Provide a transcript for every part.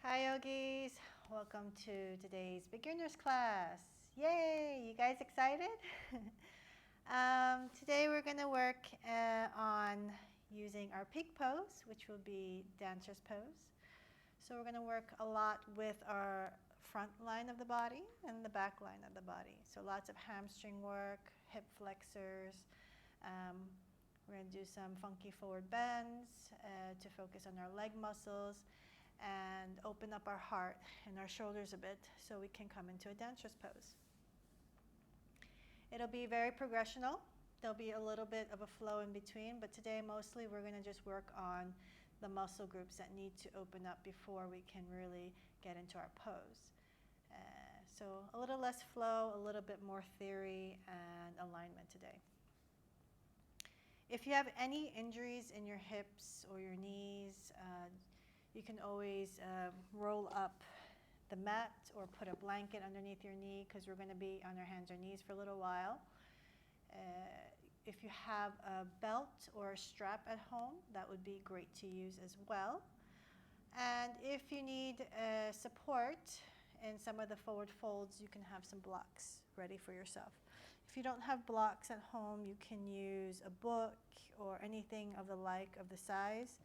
Hi yogis, welcome to today's beginners class. Yay, you guys excited? Today we're going to work on using our peak pose, which will be dancer's pose. So we're going to work a lot with our front line of the body and the back line of the body. So lots of hamstring work, hip flexors. We're going to do some funky forward bends to focus on our leg muscles and open up our heart and our shoulders a bit so we can come into a dancer's pose. It'll be very progressional. There'll be a little bit of a flow in between, but today mostly we're going to just work on the muscle groups that need to open up before we can really get into our pose. So a little less flow, a little bit more theory and alignment today. If you have any injuries in your hips or your knees, you can always roll up the mat or put a blanket underneath your knee because we're going to be on our hands or knees for a little while. If you have a belt or a strap at home, that would be great to use as well. And if you need support in some of the forward folds, you can have some blocks ready for yourself. If you don't have blocks at home, you can use a book or anything of the like of the size.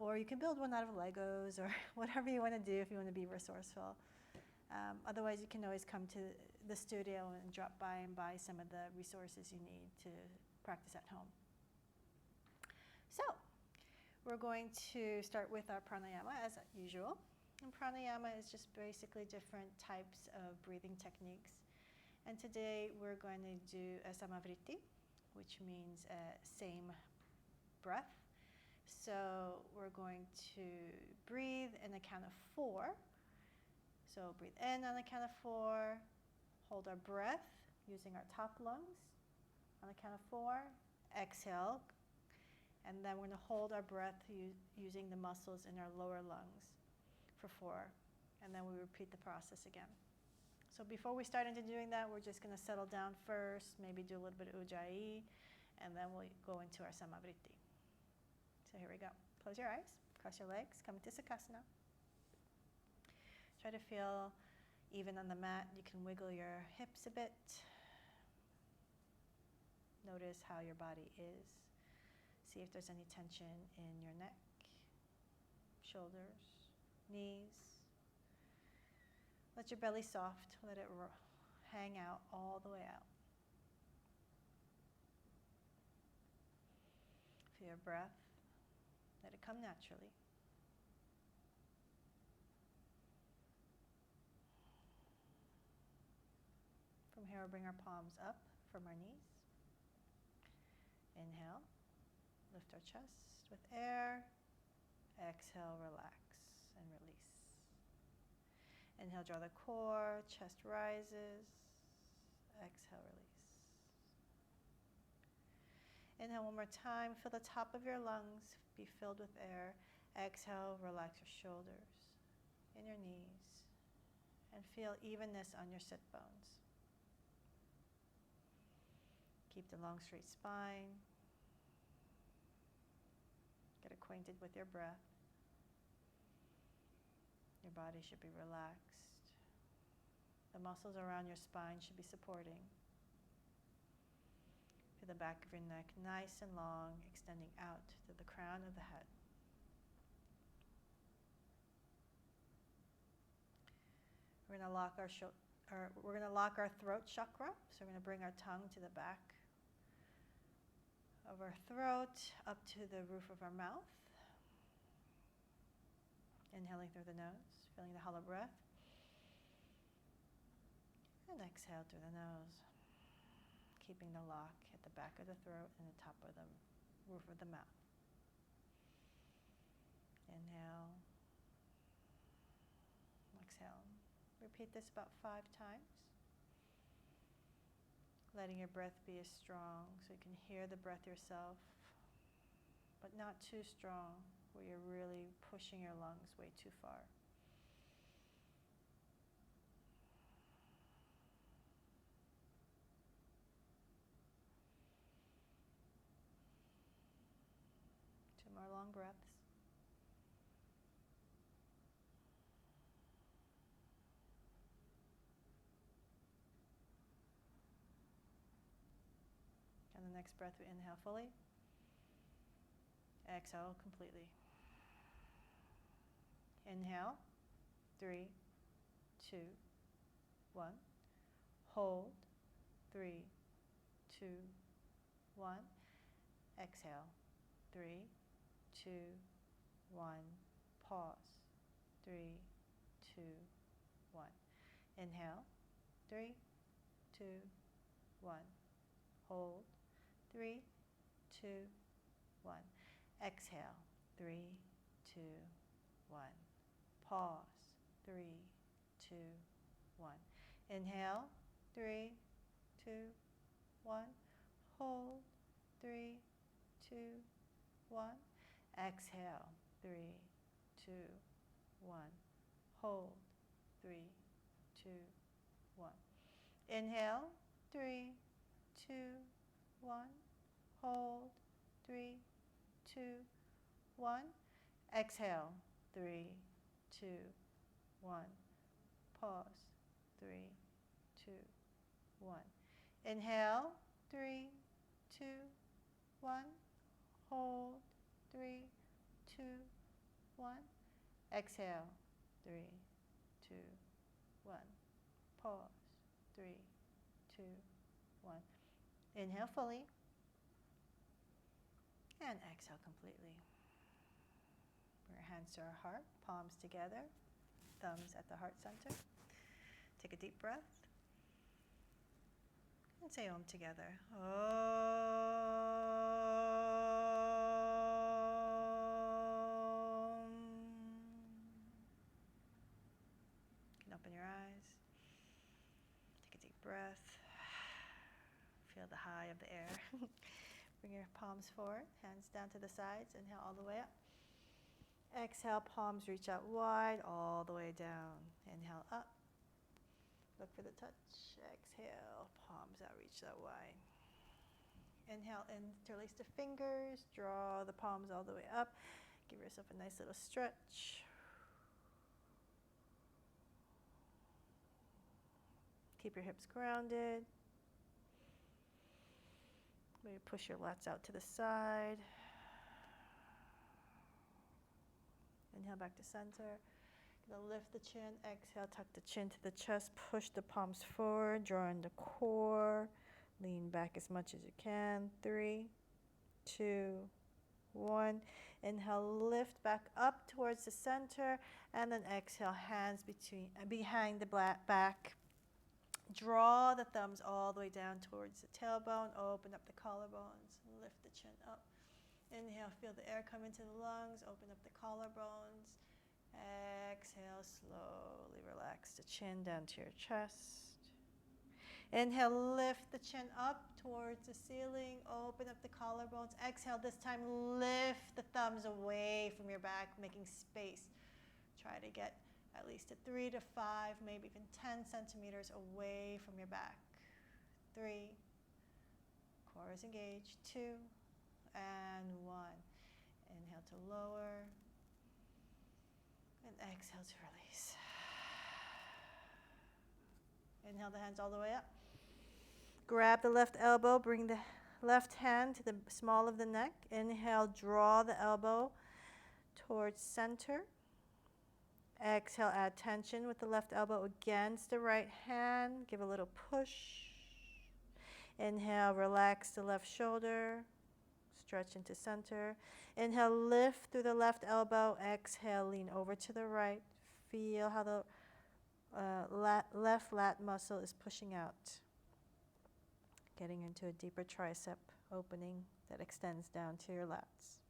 Or you can build one out of Legos or whatever you want to do if you want to be resourceful. Otherwise, you can always come to the studio and drop by and buy some of the resources you need to practice at home. So, we're going to start with our pranayama as usual. And pranayama is just basically different types of breathing techniques. And today we're going to do a samavriti, which means same breath. So we're going to breathe in a count of 4. So breathe in on the count of 4, hold our breath using our top lungs on the count of 4, exhale, and then we're going to hold our breath using the muscles in our lower lungs for 4, and then we repeat the process again. So before we start into doing that, we're just going to settle down first, maybe do a little bit of ujjayi, and then we'll go into our samavriti. So here we go. Close your eyes, cross your legs, come into Sukhasana. Try to feel even on the mat. You can wiggle your hips a bit. Notice how your body is. See if there's any tension in your neck, shoulders, knees. Let your belly soft. Let it hang out all the way out. Feel your breath. Let it come naturally. From here, we'll bring our palms up from our knees. Inhale, lift our chest with air. Exhale, relax and release. Inhale, draw the core, chest rises. Exhale, release. Inhale one more time, feel the top of your lungs be filled with air. Exhale, relax your shoulders and your knees and feel evenness on your sit bones. Keep the long straight spine. Get acquainted with your breath. Your body should be relaxed. The muscles around your spine should be supporting. Feel the back of your neck nice and long, extending out to the crown of the head. We're going to lock our throat chakra. So we're going to bring our tongue to the back of our throat, up to the roof of our mouth. Inhaling through the nose, feeling the hollow breath. And exhale through the nose, keeping the lock at the back of the throat and the top of the roof of the mouth. Inhale. Exhale. Repeat this about 5 times. Letting your breath be as strong so you can hear the breath yourself, but not too strong where you're really pushing your lungs way too far. Two more long breaths. Next breath, we inhale fully. Exhale completely. Inhale, 3, 2, 1. Hold, 3, 2, 1. Exhale, 3, 2, 1. Pause, 3, 2, 1. Inhale, 3, 2, 1. Hold, 3, 2, 1. Exhale, 3, 2, 1. Pause, 3, 2, 1. Inhale, 3, 2, 1. Hold, 3, 2, 1. Exhale, 3, 2, 1. Hold, 3, 2, 1. Inhale, 3, 2, 1. Hold, 3, 2, 1. Exhale, 3, 2, 1. Pause, 3, 2, 1. Inhale, 3, 2, 1. Hold, 3, 2, 1. Exhale, 3, 2, 1. Pause, 3, 2, 1. Inhale fully. And exhale completely. Bring our hands to our heart, palms together, thumbs at the heart center. Take a deep breath. And say Om together. Om. You can open your eyes. Take a deep breath. Feel the high of the air. Bring your palms forward, hands down to the sides. Inhale all the way up. Exhale, palms reach out wide, all the way down. Inhale up. Look for the touch. Exhale, palms out, reach out wide. Inhale, interlace the fingers. Draw the palms all the way up. Give yourself a nice little stretch. Keep your hips grounded. Maybe push your lats out to the side. Inhale back to center. Gonna lift the chin. Exhale, tuck the chin to the chest. Push the palms forward. Draw in the core. Lean back as much as you can. 3, 2, 1. Inhale, lift back up towards the center. And then exhale, hands behind the back. Draw the thumbs all the way down towards the tailbone. Open up the collarbones. Lift the chin up. Inhale, feel the air come into the lungs. Open up the collarbones. Exhale, slowly relax the chin down to your chest. Inhale, lift the chin up towards the ceiling. Open up the collarbones. Exhale, this time lift the thumbs away from your back, making space. Try to get at least 3 to 5, maybe even 10 centimeters away from your back. 3, core is engaged. 2, and 1. Inhale to lower, and exhale to release. Inhale the hands all the way up. Grab the left elbow, bring the left hand to the small of the neck. Inhale, draw the elbow towards center. Exhale, add tension with the left elbow against the right hand. Give a little push. Inhale, relax the left shoulder. Stretch into center. Inhale, lift through the left elbow. Exhale, lean over to the right. Feel how the left lat muscle is pushing out. Getting into a deeper tricep opening that extends down to your lats.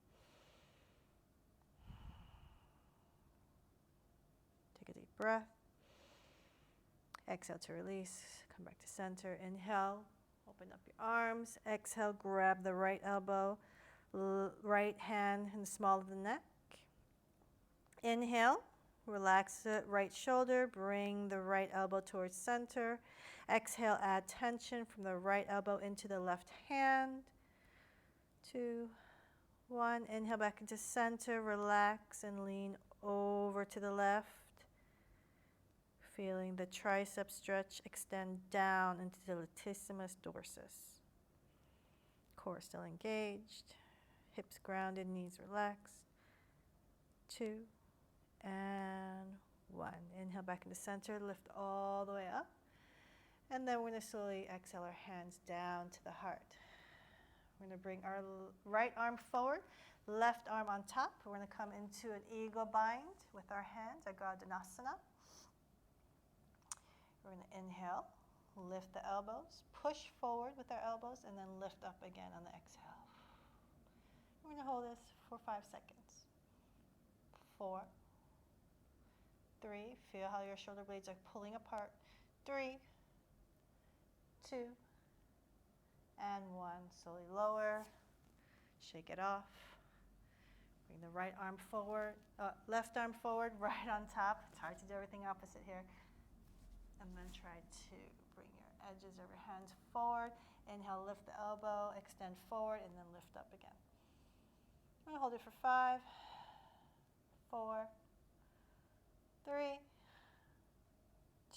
Take a deep breath. Exhale to release. Come back to center. Inhale. Open up your arms. Exhale. Grab the right elbow. Right hand in the small of the neck. Inhale. Relax the right shoulder. Bring the right elbow towards center. Exhale. Add tension from the right elbow into the left hand. 2, 1. Inhale back into center. Relax and lean over to the left. Feeling the tricep stretch extend down into the latissimus dorsis. Core still engaged. Hips grounded, knees relaxed. 2 and 1. Inhale back into center, lift all the way up. And then we're going to slowly exhale our hands down to the heart. We're going to bring our right arm forward, left arm on top. We're going to come into an eagle bind with our hands, our Gardhanasana. We're going to inhale, lift the elbows, push forward with our elbows, and then lift up again on the exhale. We're going to hold this for 5 seconds. 4, 3, feel how your shoulder blades are pulling apart. 3, 2, and 1. Slowly lower, shake it off. Bring the right arm forward, left arm forward, right on top. It's hard to do everything opposite here. And then try to bring your edges of your hands forward. Inhale, lift the elbow, extend forward, and then lift up again. I'm going to hold it for 5, 4, 3,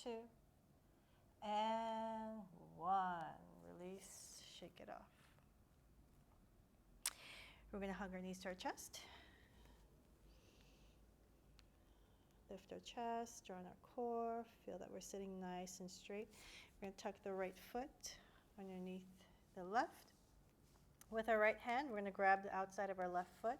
2, and 1. Release, shake it off. We're going to hug our knees to our chest. Lift our chest, draw in our core, feel that we're sitting nice and straight. We're going to tuck the right foot underneath the left. With our right hand, we're going to grab the outside of our left foot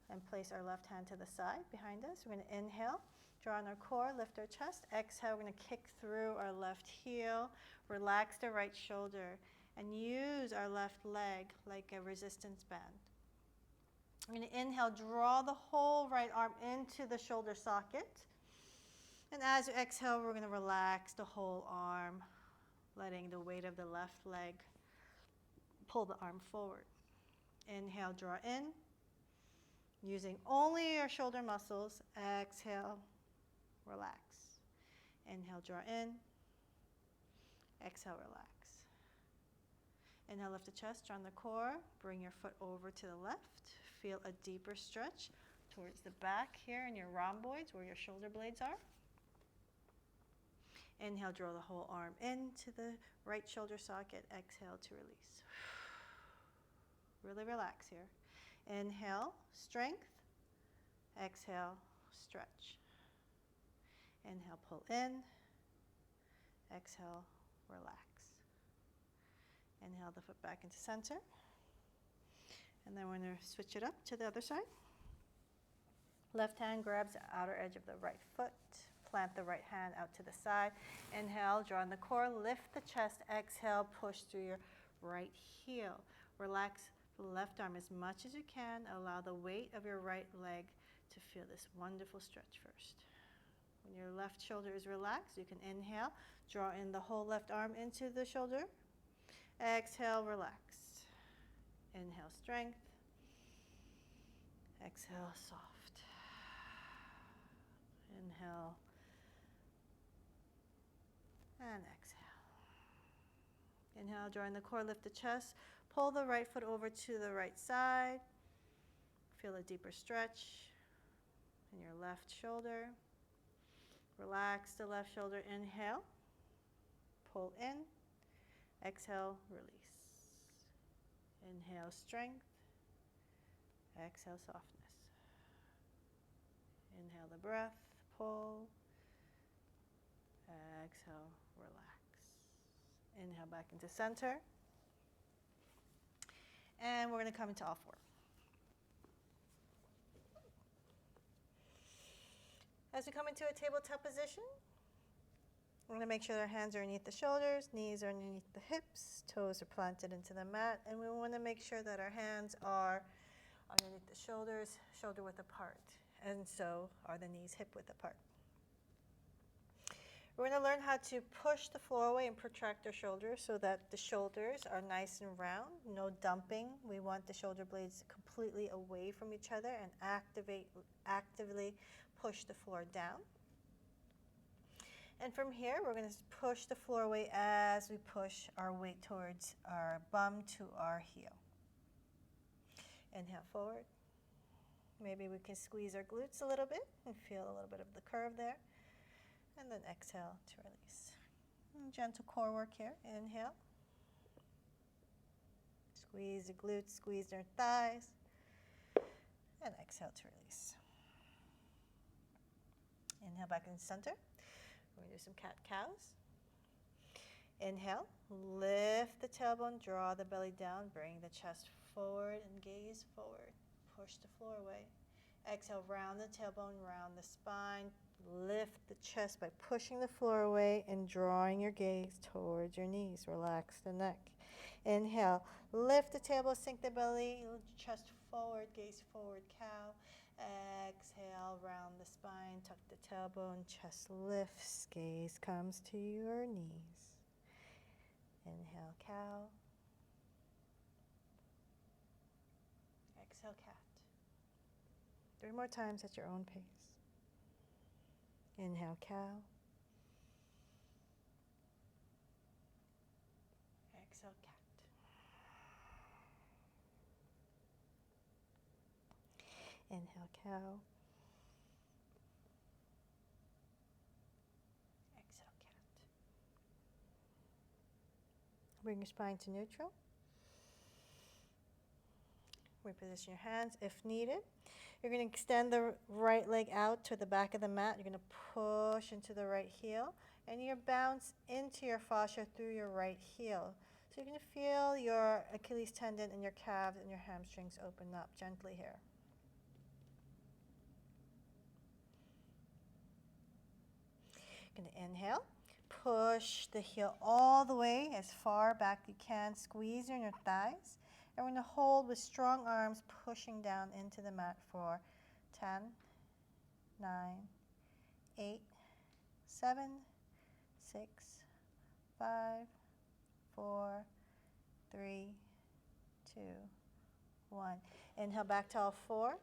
and place our left hand to the side behind us. We're going to inhale, draw in our core, lift our chest. Exhale, we're going to kick through our left heel, relax the right shoulder, and use our left leg like a resistance band. We're going to inhale, draw the whole right arm into the shoulder socket. And as you exhale, we're going to relax the whole arm, letting the weight of the left leg pull the arm forward. Inhale, draw in, using only your shoulder muscles. Exhale, relax. Inhale, draw in. Exhale, relax. Inhale, lift the chest, draw in the core. Bring your foot over to the left. Feel a deeper stretch towards the back here in your rhomboids where your shoulder blades are. Inhale, draw the whole arm into the right shoulder socket. Exhale to release. Really relax here. Inhale, strength. Exhale, stretch. Inhale, pull in. Exhale, relax. Inhale the foot back into center. And then we're going to switch it up to the other side. Left hand grabs the outer edge of the right foot. Plant the right hand out to the side. Inhale, draw in the core, lift the chest. Exhale, push through your right heel. Relax the left arm as much as you can. Allow the weight of your right leg to feel this wonderful stretch first. When your left shoulder is relaxed, you can inhale, draw in the whole left arm into the shoulder. Exhale, relax. Inhale, strength. Exhale, soft. Inhale. And exhale. Inhale, draw in the core, lift the chest. Pull the right foot over to the right side. Feel a deeper stretch in your left shoulder. Relax the left shoulder. Inhale. Pull in. Exhale, release. Inhale, strength. Exhale, softness. Inhale the breath, pull. Exhale, relax. Inhale back into center. And we're going to come into all four. As we come into a tabletop position, we're going to make sure our hands are underneath the shoulders, knees are underneath the hips, toes are planted into the mat, and we want to make sure that our hands are underneath the shoulders, shoulder width apart, and so are the knees hip width apart. We're going to learn how to push the floor away and protract our shoulders so that the shoulders are nice and round, no dumping. We want the shoulder blades completely away from each other and actively push the floor down. And from here, we're going to push the floor away as we push our weight towards our bum to our heel. Inhale forward. Maybe we can squeeze our glutes a little bit and feel a little bit of the curve there. And then exhale to release. And gentle core work here. Inhale. Squeeze the glutes, squeeze their thighs. And exhale to release. Inhale back in the center. We're going to do some cat-cows. Inhale, lift the tailbone, draw the belly down, bring the chest forward and gaze forward. Push the floor away. Exhale, round the tailbone, round the spine. Lift the chest by pushing the floor away and drawing your gaze towards your knees. Relax the neck. Inhale, lift the tailbone, sink the belly, chest forward, gaze forward, cow. Exhale, round the spine, tuck the tailbone, chest lifts, gaze comes to your knees. Inhale, cow. Exhale, cat. 3 more times at your own pace. Inhale, cow. Exhale, cat. Inhale, cow. Exhale, cat. Bring your spine to neutral. Reposition your hands if needed. You're going to extend the right leg out to the back of the mat. You're going to push into the right heel, and you bounce into your fascia through your right heel. So you're going to feel your Achilles tendon and your calves and your hamstrings open up gently here. You're going to inhale, push the heel all the way as far back you can, squeeze in your thighs. And we're going to hold with strong arms pushing down into the mat for 10, 9, 8, 7, 6, 5, 4, 3, 2, 1. Inhale back to all four.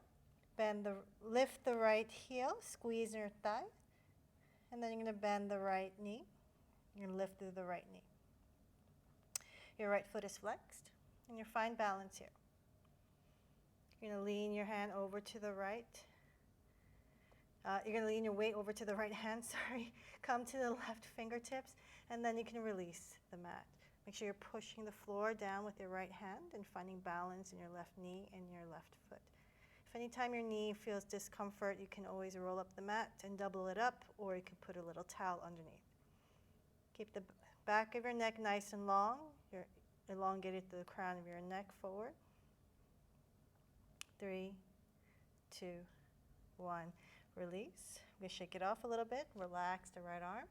Lift the right heel, squeeze your thigh. And then you're going to bend the right knee. You're going to lift through the right knee. Your right foot is flexed. And you find balance here. You're going to lean your hand over to the right. You're going to lean your weight over to the right hand, sorry. Come to the left fingertips, and then you can release the mat. Make sure you're pushing the floor down with your right hand and finding balance in your left knee and your left foot. If anytime your knee feels discomfort, you can always roll up the mat and double it up, or you can put a little towel underneath. Keep the back of your neck nice and long. Elongated the crown of your neck forward. 3, 2, 1. Release. We're going to shake it off a little bit. Relax the right arm.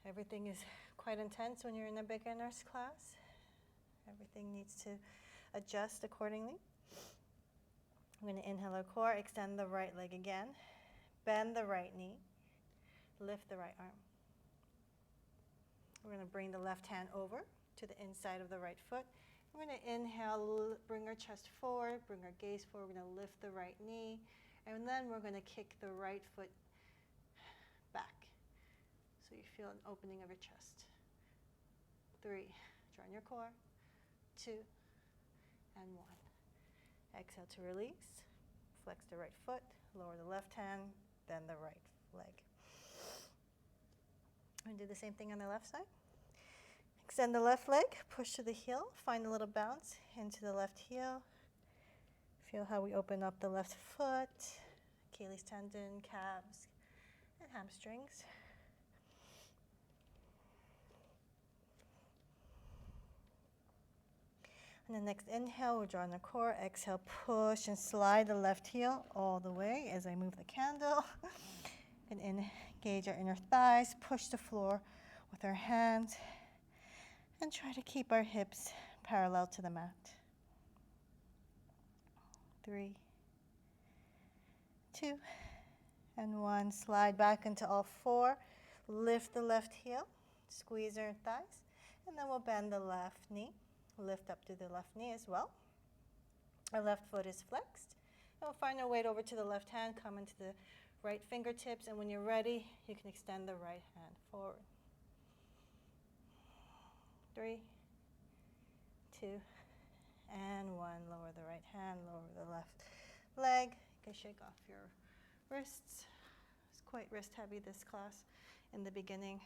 Everything is quite intense when you're in a beginner's class. Everything needs to adjust accordingly. I'm going to inhale our core, extend the right leg again. Bend the right knee. Lift the right arm. We're going to bring the left hand over to the inside of the right foot. We're going to inhale, bring our chest forward, bring our gaze forward. We're going to lift the right knee, and then we're going to kick the right foot back. So you feel an opening of your chest. 3, draw in your core. 2, and 1. Exhale to release. Flex the right foot, lower the left hand, then the right leg. I'm going to do the same thing on the left side. Extend the left leg, push to the heel, find a little bounce into the left heel. Feel how we open up the left foot, Achilles tendon, calves, and hamstrings. And the next inhale, we'll draw in the core. Exhale, push and slide the left heel all the way as I move the candle. And engage our inner thighs, push the floor with our hands, and try to keep our hips parallel to the mat. 3, 2, and 1. Slide back into all four. Lift the left heel, squeeze our thighs, and then we'll bend the left knee. Lift up to the left knee as well. Our left foot is flexed. And we'll find our weight over to the left hand, come into the right fingertips, and when you're ready, you can extend the right hand forward. 3, 2, and 1. Lower the right hand, lower the left leg. You can shake off your wrists. It's quite wrist heavy this class in the beginning.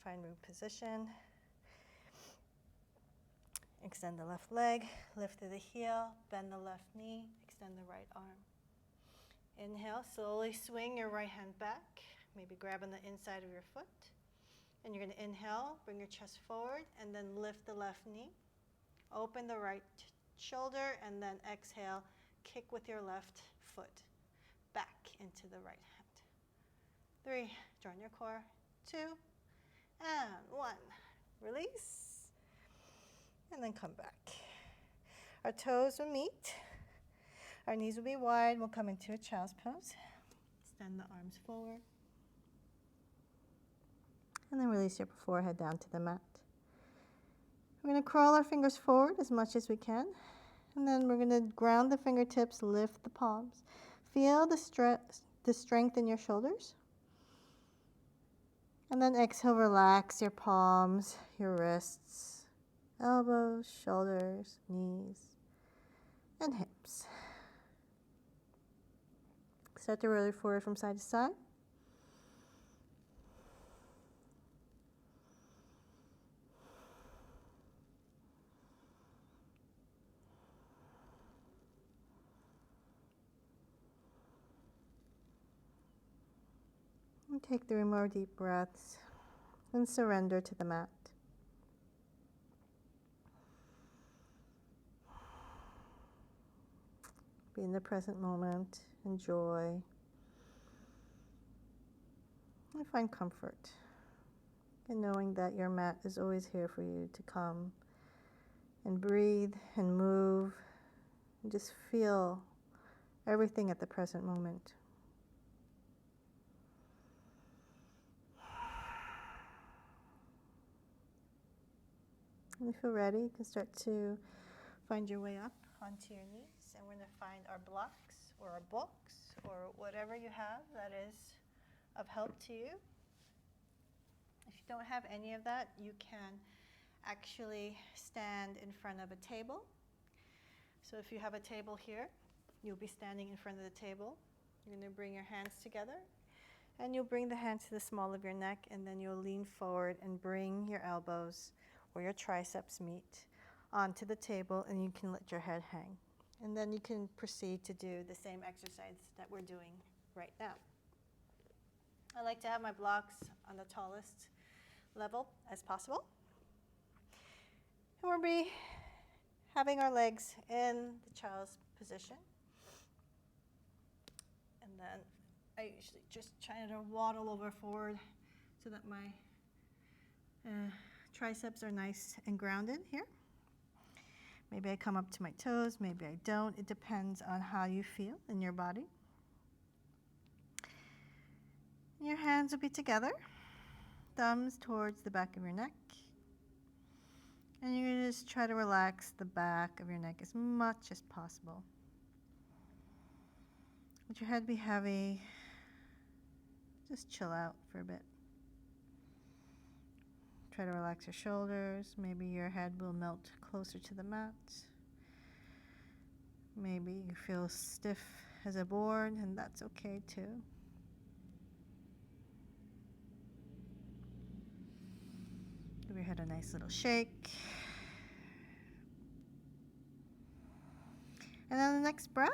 Find root position. Extend the left leg, lift through the heel, bend the left knee, extend the right arm. Inhale, slowly swing your right hand back, maybe grabbing the inside of your foot. And you're going to inhale, bring your chest forward, and then lift the left knee. Open the right shoulder, and then exhale, kick with your left foot back into the right hand. 3, join your core. 2, and 1. Release, and then come back. Our toes will meet. Our knees will be wide. We'll come into a child's pose. Extend the arms forward. And then release your forehead down to the mat. We're going to crawl our fingers forward as much as we can. And then we're going to ground the fingertips, lift the palms. Feel the strength in your shoulders. And then exhale, relax your palms, your wrists, elbows, shoulders, knees, and hips. Start to roll forward from side to side. And take 3 more deep breaths and surrender to the mat. Be in the present moment, enjoy, and find comfort in knowing that your mat is always here for you to come and breathe and move and just feel everything at the present moment. When you feel ready, you can start to find your way up onto your knees, and we're going to find our blocks or our books or whatever you have that is of help to you. If you don't have any of that, you can actually stand in front of a table. So if you have a table here, you'll be standing in front of the table. You're going to bring your hands together, and you'll bring the hands to the small of your neck, and then you'll lean forward and bring your elbows where your triceps meet onto the table, and you can let your head hang. And then you can proceed to do the same exercise that we're doing right now. I like to have my blocks on the tallest level as possible. And we'll be having our legs in the child's position. And then I usually just try to waddle over forward so that my triceps are nice and grounded here. Maybe I come up to my toes, maybe I don't. It depends on how you feel in your body. Your hands will be together, thumbs towards the back of your neck. And you're going to just try to relax the back of your neck as much as possible. Let your head be heavy. Just chill out for a bit. Try to relax your shoulders. Maybe your head will melt closer to the mat. Maybe you feel stiff as a board, and that's okay too. Give your head a nice little shake. And on the next breath,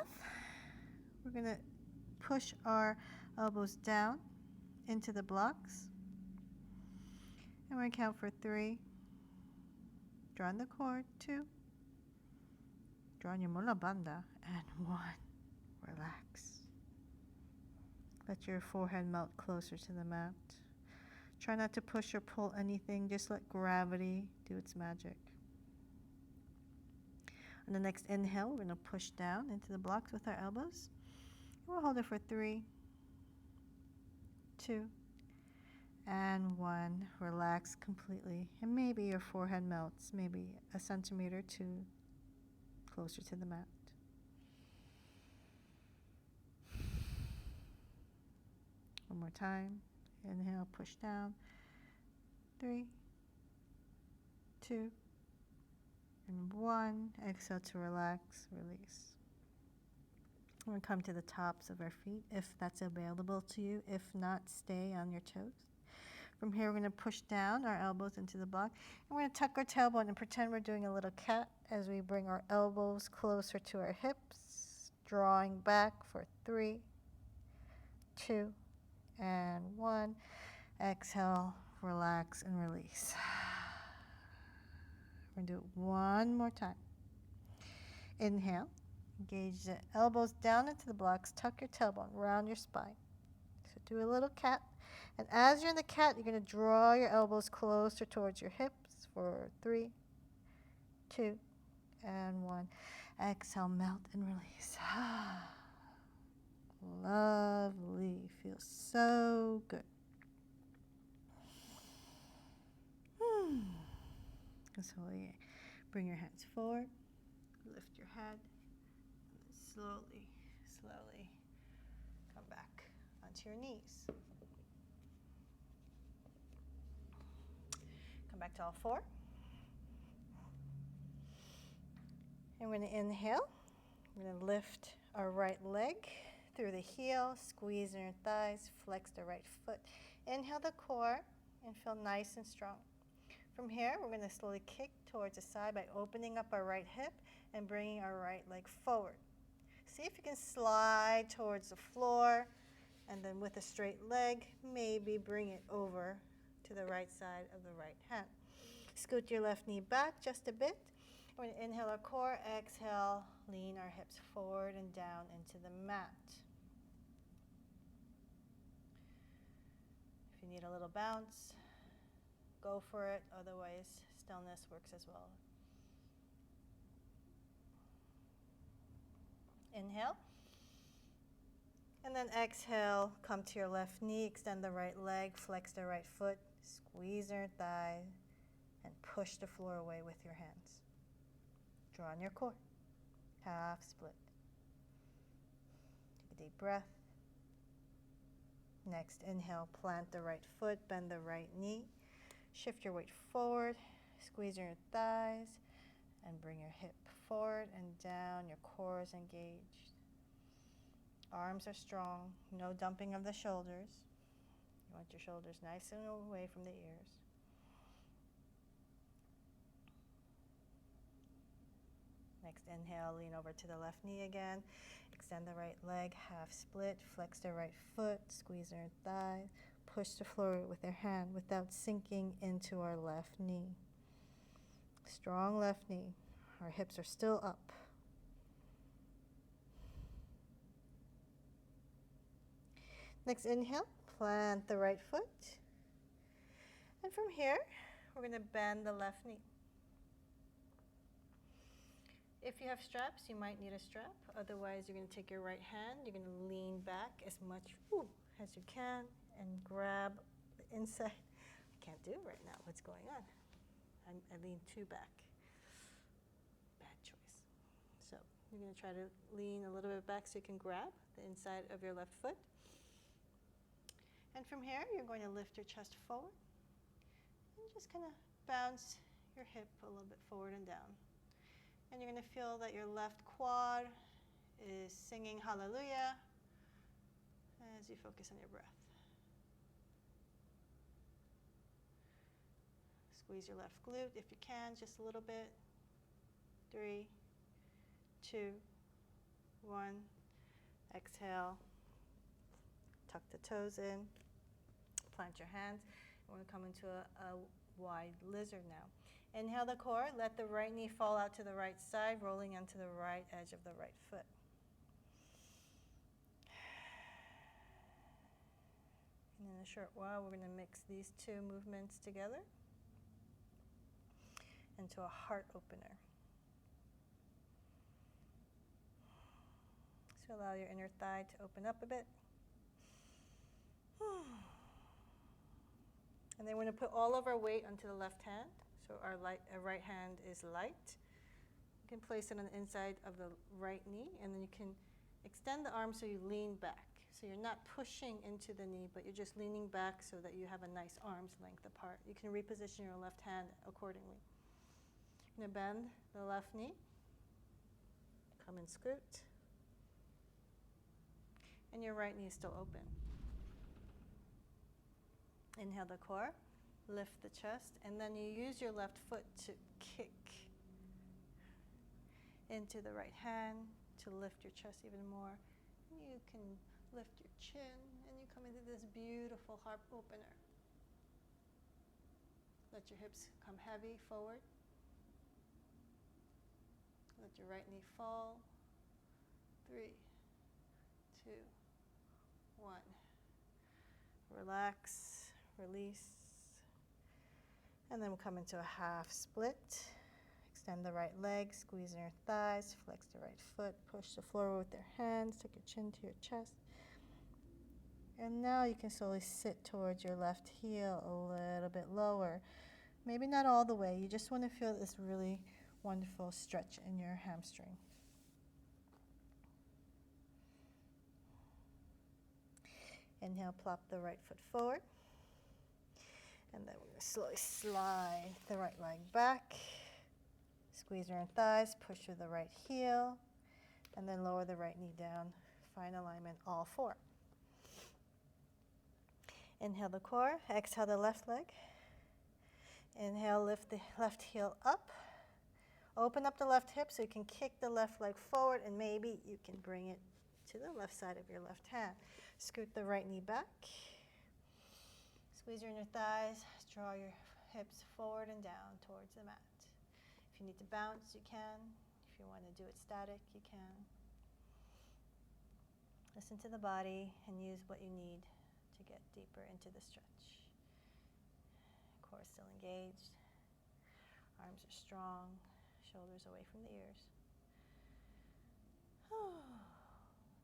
we're going to push our elbows down into the blocks. And we're going to count for 3. Draw in the cord, 2. Draw in your mula bandha, and 1. Relax. Let your forehead melt closer to the mat. Try not to push or pull anything, just let gravity do its magic. On the next inhale, we're going to push down into the blocks with our elbows. We'll hold it for 3, 2, and 1. Relax completely. And maybe your forehead melts, maybe a centimeter or 2 closer to the mat. One more time. Inhale, push down. 3, 2, and 1. Exhale to relax, release. We're going to come to the tops of our feet if that's available to you. If not, stay on your toes. From here, we're going to push down our elbows into the block. And we're going to tuck our tailbone and pretend we're doing a little cat as we bring our elbows closer to our hips, drawing back for 3, 2, and 1. Exhale, relax, and release. We're going to do it one more time. Inhale, engage the elbows down into the blocks, tuck your tailbone, round your spine. So do a little cat. And as you're in the cat, you're going to draw your elbows closer towards your hips for 3, 2, and 1. Exhale, melt and release. Lovely. Feels so good. So bring your hands forward, lift your head, and slowly, slowly come back onto your knees. Come back to all 4. And we're going to inhale. We're going to lift our right leg through the heel, squeeze your thighs, flex the right foot. Inhale the core and feel nice and strong. From here, we're going to slowly kick towards the side by opening up our right hip and bringing our right leg forward. See if you can slide towards the floor, and then with a straight leg, maybe bring it over to the right side of the right hand. Scoot your left knee back just a bit. We're going to inhale our core, exhale, lean our hips forward and down into the mat. If you need a little bounce, go for it. Otherwise, stillness works as well. Inhale. And then exhale, come to your left knee, extend the right leg, flex the right foot, squeeze your thigh, and push the floor away with your hands. Draw on your core. Half split. Take a deep breath. Next, inhale, plant the right foot, bend the right knee. Shift your weight forward, squeeze your thighs, and bring your hip forward and down. Your core is engaged. Arms are strong, no dumping of the shoulders. You want your shoulders nice and away from the ears. Next, inhale, lean over to the left knee again. Extend the right leg, half split, flex the right foot, squeeze your thigh, push the floor with your hand without sinking into our left knee. Strong left knee. Our hips are still up. Next, inhale, plant the right foot. And from here, we're going to bend the left knee. If you have straps, you might need a strap. Otherwise, you're going to take your right hand, you're going to lean back as much as you can and grab the inside. I can't do it right now. What's going on? I lean too back. Bad choice. So you're going to try to lean a little bit back so you can grab the inside of your left foot. And from here, you're going to lift your chest forward and just kind of bounce your hip a little bit forward and down. And you're going to feel that your left quad is singing hallelujah as you focus on your breath. Squeeze your left glute if you can, just a little bit. 3, 2, 1. Exhale. Tuck the toes in. Plant your hands. We're going to come into a wide lizard now. Inhale the core. Let the right knee fall out to the right side, rolling onto the right edge of the right foot. And in a short while, we're going to mix these two movements together into a heart opener. So allow your inner thigh to open up a bit. And then we're going to put all of our weight onto the left hand. So our right hand is light. You can place it on the inside of the right knee, and then you can extend the arm so you lean back. So you're not pushing into the knee, but you're just leaning back so that you have a nice arm's length apart. You can reposition your left hand accordingly. You're going to bend the left knee. Come and scoot. And your right knee is still open. Inhale the core, lift the chest, and then you use your left foot to kick into the right hand to lift your chest even more. You can lift your chin and you come into this beautiful heart opener. Let your hips come heavy forward. Let your right knee fall. 3, 2, 1. Relax, release. And then we'll come into a half split. Extend the right leg, squeeze in your thighs, flex the right foot, push the floor with your hands, take your chin to your chest. And now you can slowly sit towards your left heel a little bit lower. Maybe not all the way, you just want to feel this really wonderful stretch in your hamstring. Inhale, plop the right foot forward. And then we're going to slowly slide the right leg back. Squeeze your thighs, push through the right heel, and then lower the right knee down. Find alignment, all 4. Inhale the core, exhale the left leg. Inhale, lift the left heel up. Open up the left hip so you can kick the left leg forward, and maybe you can bring it to the left side of your left hand. Scoot the right knee back. Squeeze your inner thighs, draw your hips forward and down towards the mat. If you need to bounce, you can. If you want to do it static, you can. Listen to the body and use what you need to get deeper into the stretch. Core still engaged. Arms are strong. Shoulders away from the ears.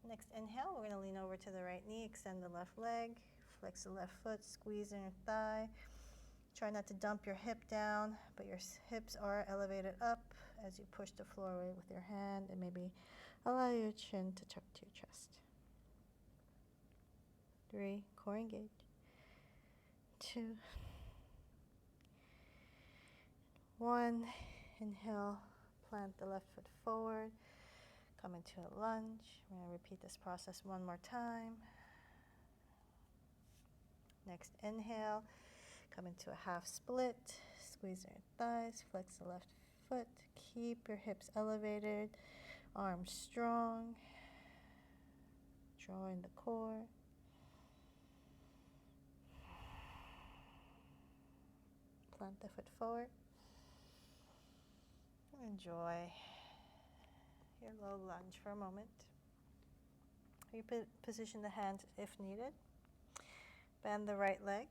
Next inhale, we're going to lean over to the right knee, extend the left leg, flex the left foot, squeeze in your thigh. Try not to dump your hip down, but your hips are elevated up as you push the floor away with your hand, and maybe allow your chin to tuck to your chest. 3, core engaged. 2, 1. Inhale, plant the left foot forward, come into a lunge. We're going to repeat this process one more time. Next inhale, come into a half split, squeeze your thighs, flex the left foot, keep your hips elevated, arms strong, draw in the core. Plant the foot forward. Enjoy your low lunge for a moment. You position the hands if needed. Bend the right leg.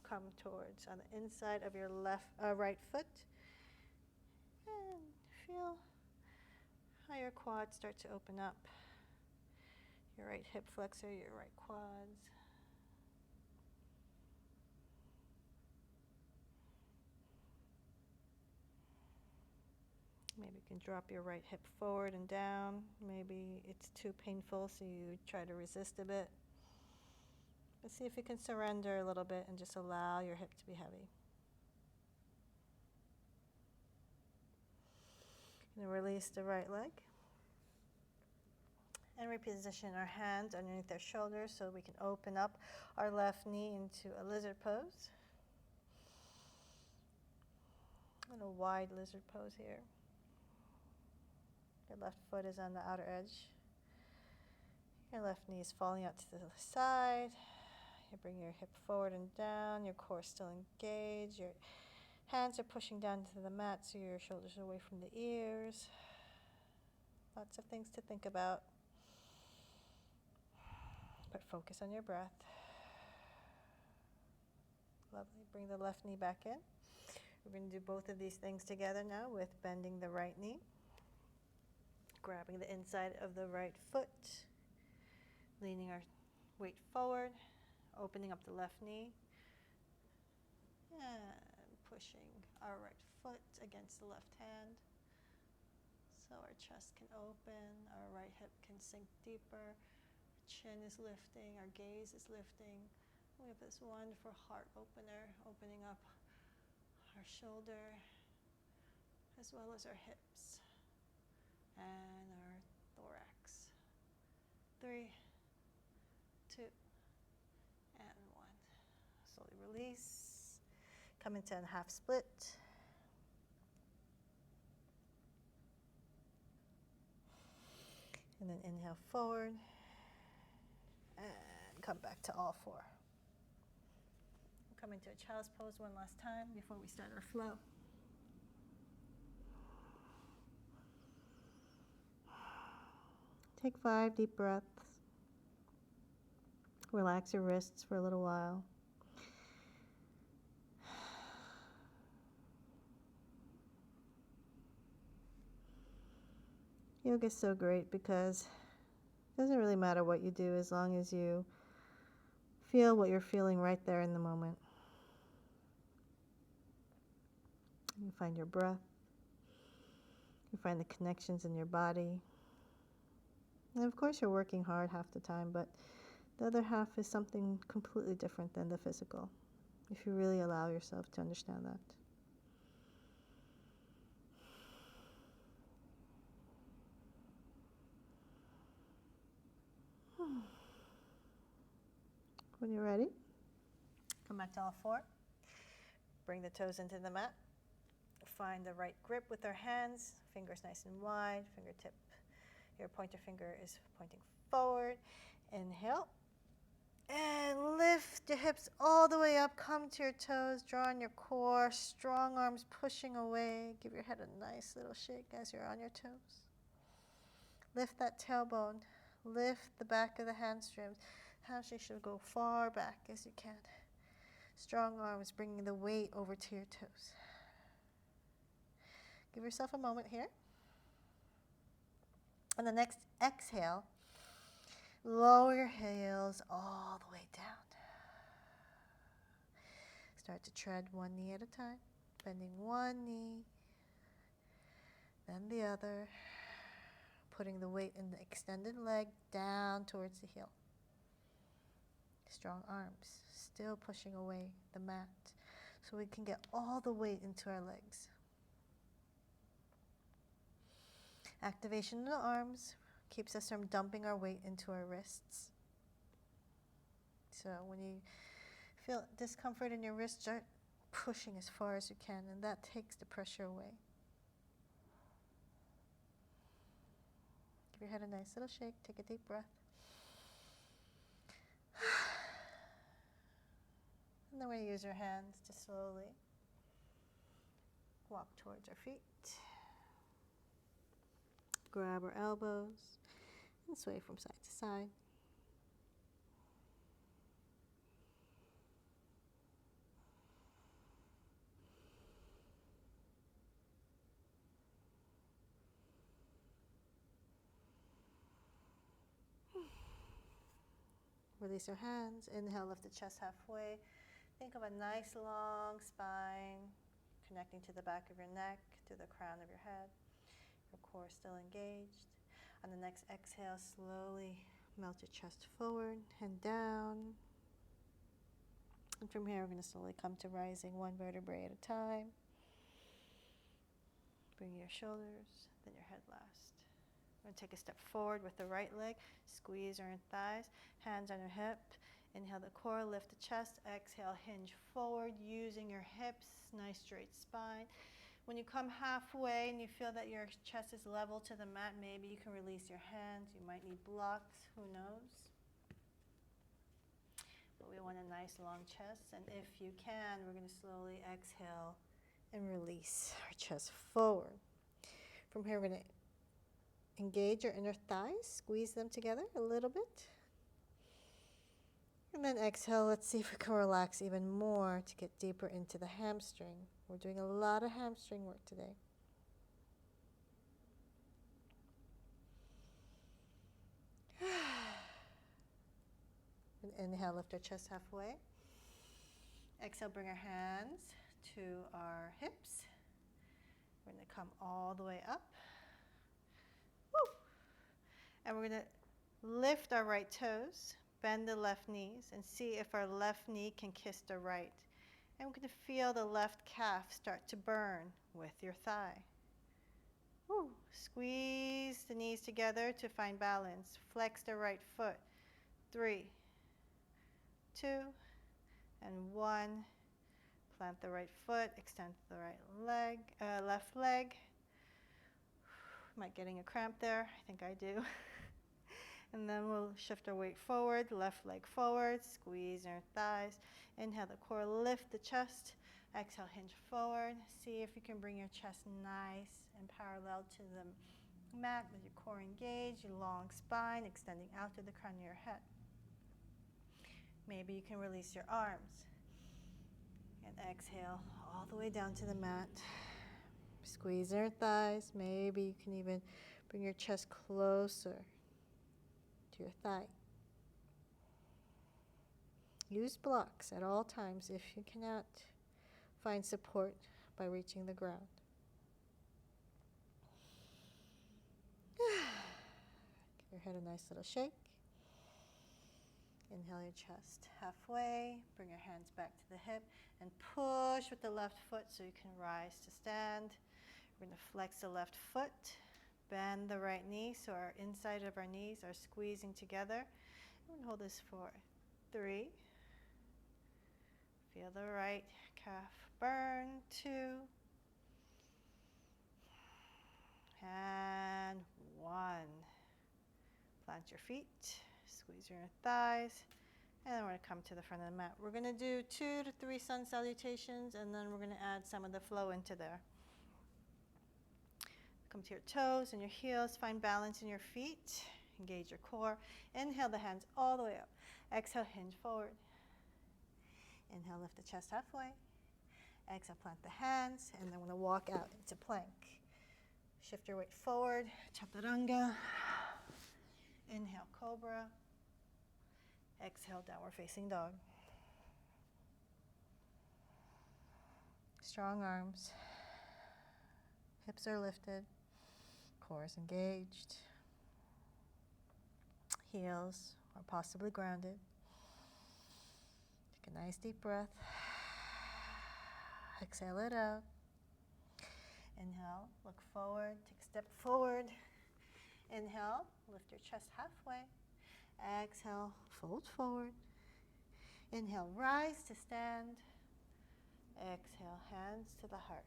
Come towards on the inside of your right foot. And feel how your quads start to open up. Your right hip flexor, your right quads. Maybe you can drop your right hip forward and down. Maybe it's too painful, so you try to resist a bit. But see if you can surrender a little bit and just allow your hip to be heavy. And release the right leg. And reposition our hands underneath our shoulders so we can open up our left knee into a lizard pose. And a wide lizard pose here. Your left foot is on the outer edge. Your left knee is falling out to the side. You bring your hip forward and down. Your core still engaged. Your hands are pushing down to the mat so your shoulders are away from the ears. Lots of things to think about. But focus on your breath. Lovely. Bring the left knee back in. We're going to do both of these things together now with bending the right knee. Grabbing the inside of the right foot, leaning our weight forward, opening up the left knee, and pushing our right foot against the left hand so our chest can open, our right hip can sink deeper, our chin is lifting, our gaze is lifting. We have this wonderful heart opener, opening up our shoulder as well as our hips and our thorax. 3, 2, and 1. Slowly release. Come into a half split. And then inhale forward. And come back to all four. Come into a child's pose one last time before we start our flow. Take 5 deep breaths. Relax your wrists for a little while. Yoga is so great because it doesn't really matter what you do as long as you feel what you're feeling right there in the moment. You find your breath. You find the connections in your body. And of course you're working hard half the time, but the other half is something completely different than the physical, if you really allow yourself to understand that. When you're ready, come back to all four. Bring the toes into the mat. Find the right grip with our hands, fingers nice and wide, fingertip, your pointer finger is pointing forward. Inhale. And lift your hips all the way up. Come to your toes, draw on your core, strong arms pushing away. Give your head a nice little shake as you're on your toes. Lift that tailbone. Lift the back of the hamstrings. Hamstrings should go far back as you can. Strong arms bringing the weight over to your toes. Give yourself a moment here. On the next exhale, lower your heels all the way down. Start to tread one knee at a time, bending one knee, then the other, putting the weight in the extended leg down towards the heel. Strong arms, still pushing away the mat so we can get all the weight into our legs. Activation in the arms keeps us from dumping our weight into our wrists. So when you feel discomfort in your wrist, start pushing as far as you can, and that takes the pressure away. Give your head a nice little shake. Take a deep breath. And then we use our hands to slowly walk towards our feet. Grab our elbows and sway from side to side. Release our hands. Inhale, lift the chest halfway. Think of a nice long spine connecting to the back of your neck, to the crown of your head. Your core still engaged. On the next exhale, slowly melt your chest forward and down. And from here, we're going to slowly come to rising one vertebrae at a time. Bring your shoulders, then your head last. We're going to take a step forward with the right leg. Squeeze your thighs, hands on your hip. Inhale the core, lift the chest. Exhale, hinge forward using your hips. Nice straight spine. When you come halfway and you feel that your chest is level to the mat, maybe you can release your hands. You might need blocks, who knows? But we want a nice long chest. And if you can, we're going to slowly exhale and release our chest forward. From here, we're going to engage your inner thighs. Squeeze them together a little bit. And then exhale. Let's see if we can relax even more to get deeper into the hamstring. We're doing a lot of hamstring work today. And inhale, lift our chest halfway. Exhale, bring our hands to our hips. We're going to come all the way up. Woo! And we're going to lift our right toes, bend the left knees, and see if our left knee can kiss the right. And we're going to feel the left calf start to burn with your thigh. Woo. Squeeze the knees together to find balance. Flex the right foot. 3, 2, and 1. Plant the right foot, extend the left leg. Am I getting a cramp there? I think I do. And then we'll shift our weight forward, left leg forward, squeeze your thighs. Inhale the core, lift the chest. Exhale, hinge forward. See if you can bring your chest nice and parallel to the mat with your core engaged, your long spine extending out to the crown of your head. Maybe you can release your arms. And exhale all the way down to the mat. Squeeze your thighs. Maybe you can even bring your chest closer to your thigh. Use blocks at all times if you cannot find support by reaching the ground. Give your head a nice little shake. Inhale your chest halfway. Bring your hands back to the hip and push with the left foot so you can rise to stand. We're going to flex the left foot, bend the right knee so our inside of our knees are squeezing together. We're going to hold this for 3. Feel the right calf burn. 2. And 1. Plant your feet, squeeze your thighs, and then we're going to come to the front of the mat. We're going to do 2 to 3 sun salutations, and then we're going to add some of the flow into there. Come to your toes and your heels. Find balance in your feet. Engage your core. Inhale the hands all the way up. Exhale, hinge forward. Inhale, lift the chest halfway. Exhale, plant the hands, and then we're going to walk out into plank. Shift your weight forward, chaturanga. Inhale, cobra. Exhale, downward facing dog. Strong arms. Hips are lifted. Core is engaged. Heels are possibly grounded. Take a nice deep breath. Exhale it out. Inhale, look forward, take a step forward. Inhale, lift your chest halfway. Exhale, fold forward. Inhale, rise to stand. Exhale, hands to the heart.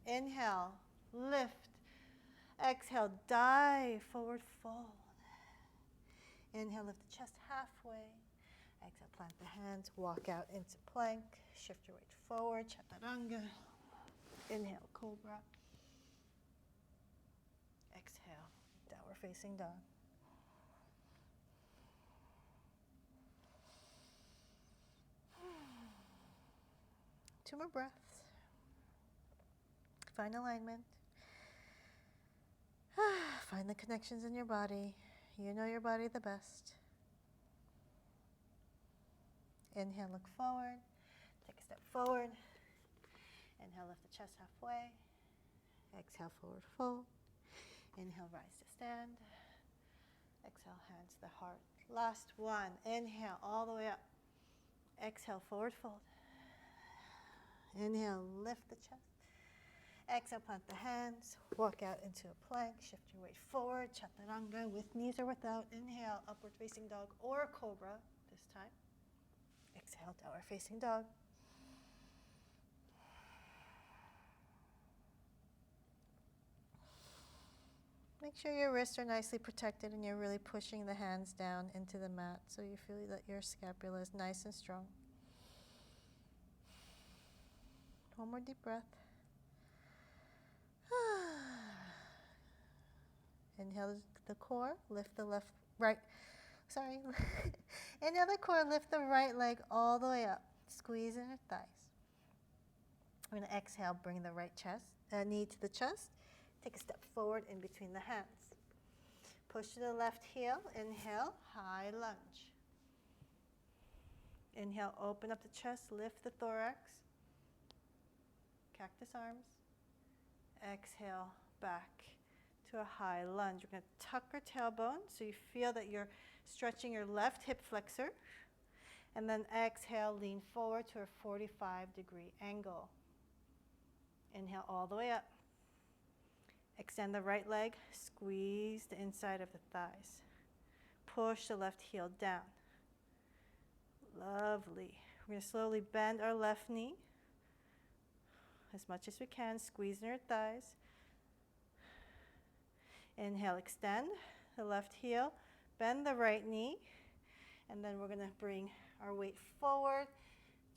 Inhale, lift. Exhale, dive, forward fold. Inhale, lift the chest halfway. Exhale, plant the hands, walk out into plank. Shift your weight forward, chaturanga. Inhale, cobra. Exhale, downward facing dog. Two more breaths. Find alignment. Find the connections in your body. You know your body the best. Inhale, look forward. Take a step forward. Inhale, lift the chest halfway. Exhale, forward fold. Inhale, rise to stand. Exhale, hands to the heart. Last one. Inhale, all the way up. Exhale, forward fold. Inhale, lift the chest. Exhale, plant the hands. Walk out into a plank. Shift your weight forward. Chaturanga with knees or without. Inhale, upward facing dog or cobra this time. Exhale, downward facing dog. Make sure your wrists are nicely protected and you're really pushing the hands down into the mat so you feel that your scapula is nice and strong. One more deep breath. Inhale the core, lift the Inhale the core, lift the right leg all the way up. Squeeze in your thighs. I'm going to exhale, bring the right knee to the chest. Take a step forward in between the hands. Push to the left heel. Inhale, high lunge. Inhale, open up the chest, lift the thorax. Cactus arms. Exhale, back to a high lunge. We're going to tuck our tailbone so you feel that you're stretching your left hip flexor. And then exhale, lean forward to a 45-degree angle. Inhale all the way up. Extend the right leg, squeeze the inside of the thighs. Push the left heel down. Lovely. We're going to slowly bend our left knee as much as we can, squeezing our thighs. Inhale, extend the left heel, bend the right knee, and then we're going to bring our weight forward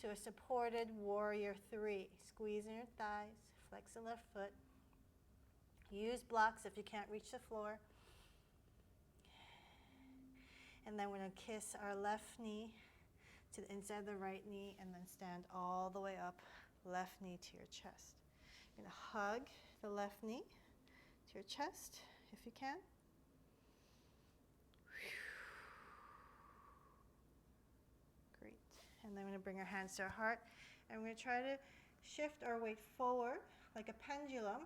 to a supported warrior 3. Squeezing your thighs, flex the left foot. Use blocks if you can't reach the floor. And then we're going to kiss our left knee to the inside of the right knee and then stand all the way up, left knee to your chest. You're going to hug the left knee to your chest if you can. Great. And then we're going to bring our hands to our heart, and we're going to try to shift our weight forward like a pendulum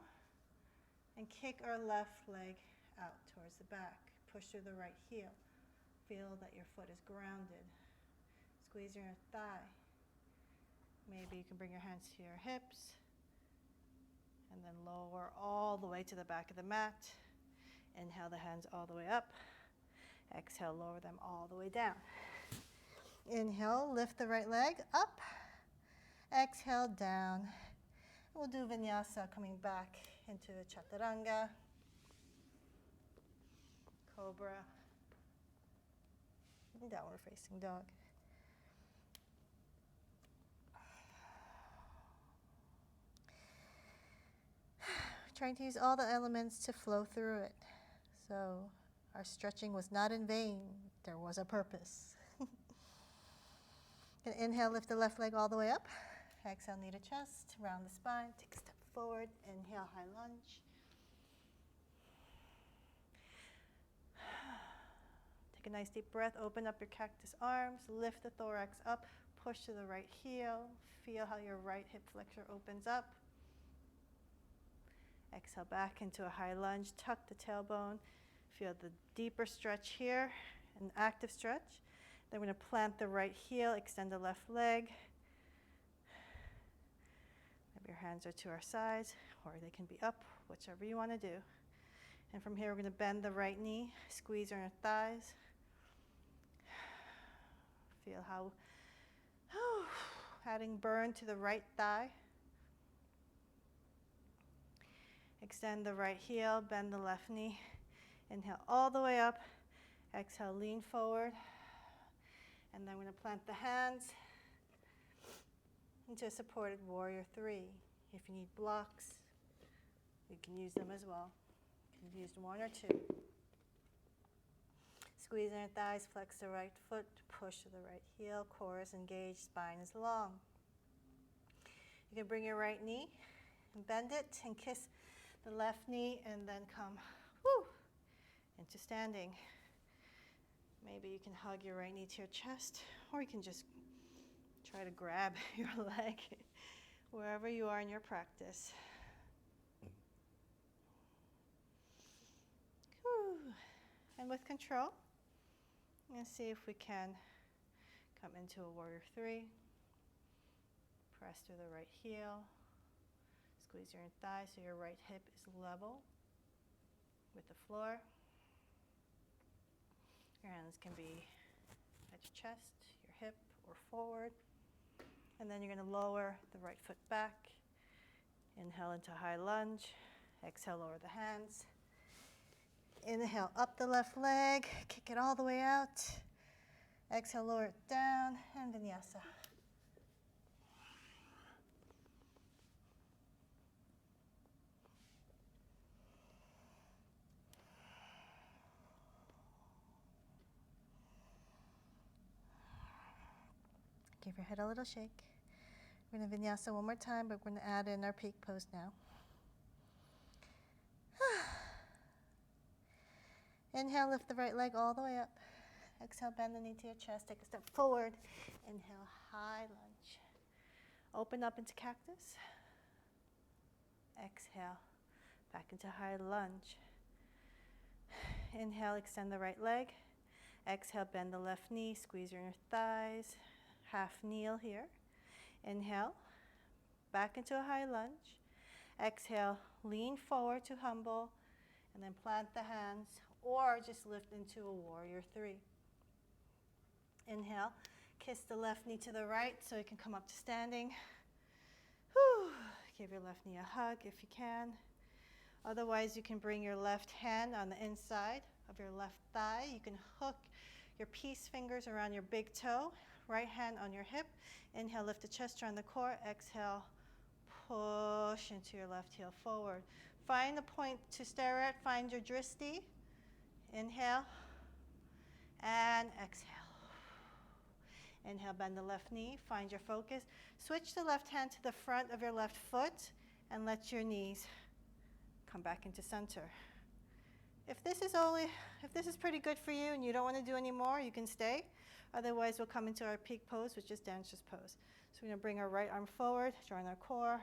and kick our left leg out towards the back. Push through the right heel. Feel that your foot is grounded. Squeeze your thigh. Maybe you can bring your hands to your hips and then lower all the way to the back of the mat. Inhale the hands all the way up. Exhale, lower them all the way down. Inhale, lift the right leg up. Exhale, down. We'll do Vinyasa, coming back into Chaturanga, Cobra, and Downward Facing Dog. Trying to use all the elements to flow through it. So our stretching was not in vain. There was a purpose. Gonna inhale, lift the left leg all the way up. Exhale, knee to chest, round the spine, take a step forward. Inhale, high lunge. Take a nice deep breath, open up your cactus arms, lift the thorax up, push to the right heel. Feel how your right hip flexor opens up. Exhale back into a high lunge, tuck the tailbone. Feel the deeper stretch here, an active stretch. Then we're going to plant the right heel, extend the left leg. Maybe your hands are to our sides, or they can be up, whichever you want to do. And from here, we're going to bend the right knee, squeeze our thighs. Feel how adding burn to the right thigh. Extend the right heel, bend the left knee. Inhale all the way up. Exhale, lean forward. And then we're going to plant the hands into a supported warrior 3. If you need blocks, you can use them as well. You can use 1 or 2. Squeeze in your thighs, flex the right foot, push to the right heel, core is engaged, spine is long. You can bring your right knee and bend it and kiss the left knee and then come into standing. Maybe you can hug your right knee to your chest, or you can just try to grab your leg wherever you are in your practice. And with control, I'm going to see if we can come into a warrior 3. Press through the right heel. Squeeze your thigh so your right hip is level with the floor. Your hands can be at your chest, your hip, or forward. And then you're going to lower the right foot back. Inhale into high lunge. Exhale, lower the hands. Inhale, up the left leg. Kick it all the way out. Exhale, lower it down. And Vinyasa. Give your head a little shake. We're going to Vinyasa one more time, but we're going to add in our peak pose now. Inhale, lift the right leg all the way up. Exhale, bend the knee to your chest. Take a step forward. Inhale, high lunge. Open up into cactus. Exhale, back into high lunge. Inhale, extend the right leg. Exhale, bend the left knee. Squeeze your inner thighs. Half kneel here. Inhale, back into a high lunge. Exhale, lean forward to humble, and then plant the hands, or just lift into a warrior 3. Inhale, Kiss the left knee to the right so you can come up to standing. Whew. Give your left knee a hug if you can. Otherwise, you can bring your left hand on the inside of your left thigh. You can hook your peace fingers around your big toe. Right hand on your hip. Inhale, lift the chest around the core. Exhale, push into your left heel forward. Find a point to stare at. Find your dristi. Inhale and exhale. Inhale, bend the left knee. Find your focus. Switch the left hand to the front of your left foot and let your knees come back into center. If this is pretty good for you and you don't want to do any more, you can stay. Otherwise, we'll come into our peak pose, which is dancer's pose. So we're going to bring our right arm forward, join our core,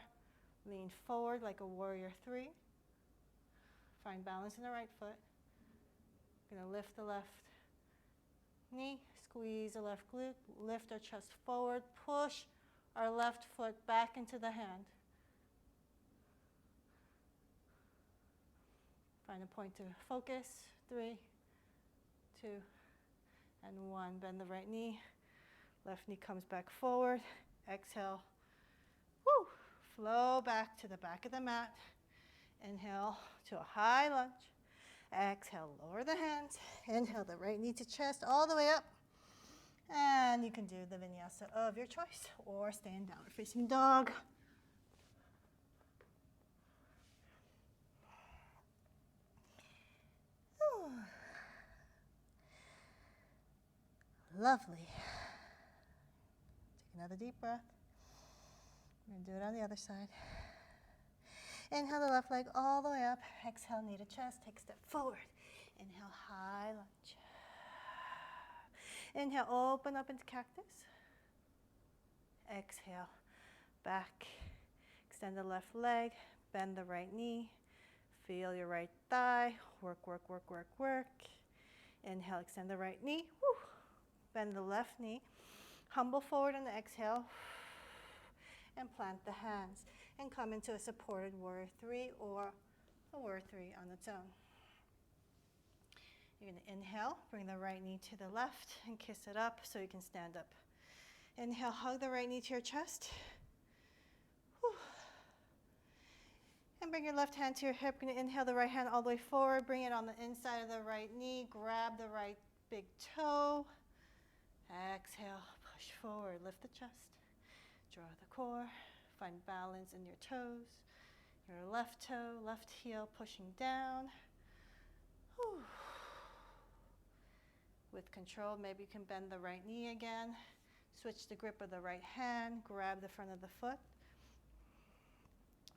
lean forward like a warrior 3. Find balance in the right foot. We're going to lift the left knee, squeeze the left glute, lift our chest forward, push our left foot back into the hand. Find a point to focus. 3, 2, and 1. Bend the right knee. Left knee comes back forward. Exhale. Woo! Flow back to the back of the mat. Inhale to a high lunge. Exhale, lower the hands. Inhale the right knee to chest all the way up. And you can do the vinyasa of your choice or stand down facing dog. Lovely. Take another deep breath. We're going to do it on the other side. Inhale the left leg all the way up. Exhale, knee to chest. Take a step forward. Inhale, high lunge. Inhale, open up into cactus. Exhale, back. Extend the left leg. Bend the right knee. Feel your right thigh. Work, work, work, work, work. Inhale, extend the right knee. Woo. Bend the left knee. Humble forward on the exhale. And plant the hands. And come into a supported warrior 3 or a warrior 3 on its own. You're going to inhale, bring the right knee to the left and kiss it up so you can stand up. Inhale, hug the right knee to your chest. Whew. And bring your left hand to your hip. You're going to inhale the right hand all the way forward. Bring it on the inside of the right knee. Grab the right big toe. Exhale, push forward, lift the chest. Draw the core. Find balance in your toes. Your left toe, left heel pushing down. Whew. With control, maybe you can bend the right knee again. Switch the grip of the right hand. Grab the front of the foot.